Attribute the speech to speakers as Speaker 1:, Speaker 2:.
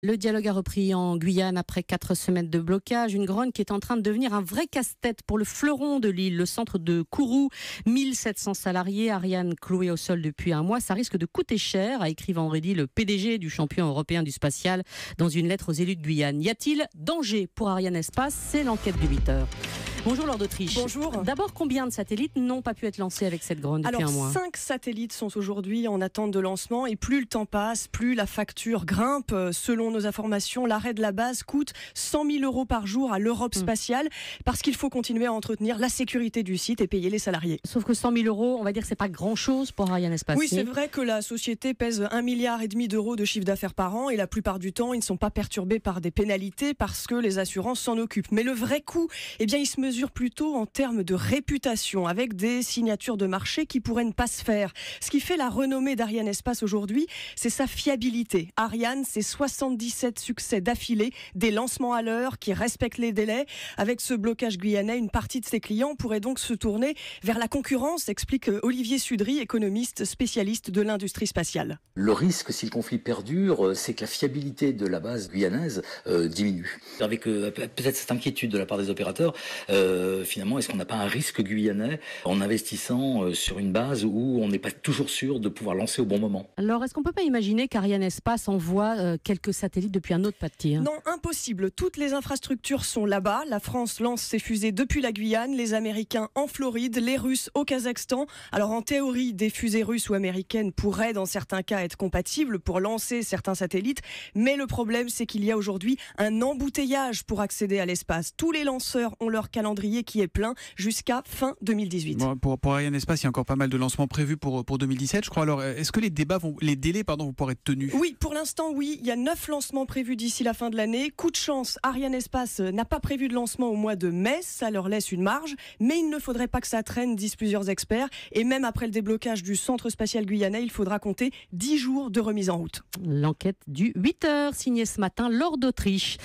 Speaker 1: Le dialogue a repris en Guyane après 4 semaines de blocage. Une grogne qui est en train de devenir un vrai casse-tête pour le fleuron de l'île, le centre de Kourou. 1700 salariés, Ariane clouée au sol depuis un mois. Ça risque de coûter cher, a écrit vendredi le PDG du champion européen du spatial dans une lettre aux élus de Guyane. Y a-t-il danger pour Ariane Espace? C'est l'enquête du 8h. Bonjour Laure d'Autriche.
Speaker 2: Bonjour.
Speaker 1: D'abord, combien de satellites n'ont pas pu être lancés avec cette grogne depuis un mois?
Speaker 2: 5 satellites sont aujourd'hui en attente de lancement et plus le temps passe, plus la facture grimpe. Selon nos informations, l'arrêt de la base coûte 100 000 euros par jour à l'Europe spatiale parce qu'il faut continuer à entretenir la sécurité du site et payer les salariés.
Speaker 1: Sauf que 100 000 euros, on va dire que c'est pas grand-chose pour Ariane Espace.
Speaker 2: Oui, c'est vrai que la société pèse 1,5 milliard d'euros de chiffre d'affaires par an et la plupart du temps, ils ne sont pas perturbés par des pénalités parce que les assurances s'en occupent. Mais le vrai coût, il se mesure plutôt en termes de réputation, avec des signatures de marché qui pourraient ne pas se faire. Ce qui fait la renommée d'Ariane Espace aujourd'hui, c'est sa fiabilité. Ariane, c'est 77 succès d'affilée, des lancements à l'heure qui respectent les délais. Avec ce blocage guyanais, une partie de ses clients pourrait donc se tourner vers la concurrence, explique Olivier Sudry, économiste spécialiste de l'industrie spatiale.
Speaker 3: Le risque, si le conflit perdure, c'est que la fiabilité de la base guyanaise diminue. Avec peut-être cette inquiétude de la part des opérateurs, finalement, est-ce qu'on n'a pas un risque guyanais en investissant sur une base où on n'est pas toujours sûr de pouvoir lancer au bon moment?
Speaker 1: Alors, est-ce qu'on ne peut pas imaginer qu'Ariane Espace envoie quelques satellites depuis un autre pas de tir?
Speaker 2: Non, impossible. Toutes les infrastructures sont là-bas. La France lance ses fusées depuis la Guyane, les Américains en Floride, les Russes au Kazakhstan. Alors, en théorie, des fusées russes ou américaines pourraient, dans certains cas, être compatibles pour lancer certains satellites. Mais le problème, c'est qu'il y a aujourd'hui un embouteillage pour accéder à l'espace. Tous les lanceurs ont leur calendrier qui est plein jusqu'à fin 2018.
Speaker 4: Bon, pour Ariane Espace, il y a encore pas mal de lancements prévus pour 2017, je crois. Alors, est-ce que les délais vont pouvoir être tenus?
Speaker 2: Oui, pour l'instant, oui. Il y a 9 lancements prévus d'ici la fin de l'année. Coup de chance, Ariane Espace n'a pas prévu de lancement au mois de mai. Ça leur laisse une marge. Mais il ne faudrait pas que ça traîne, disent plusieurs experts. Et même après le déblocage du centre spatial guyanais, il faudra compter 10 jours de remise en route.
Speaker 1: L'enquête du 8h, signée ce matin Laure d'Autriche.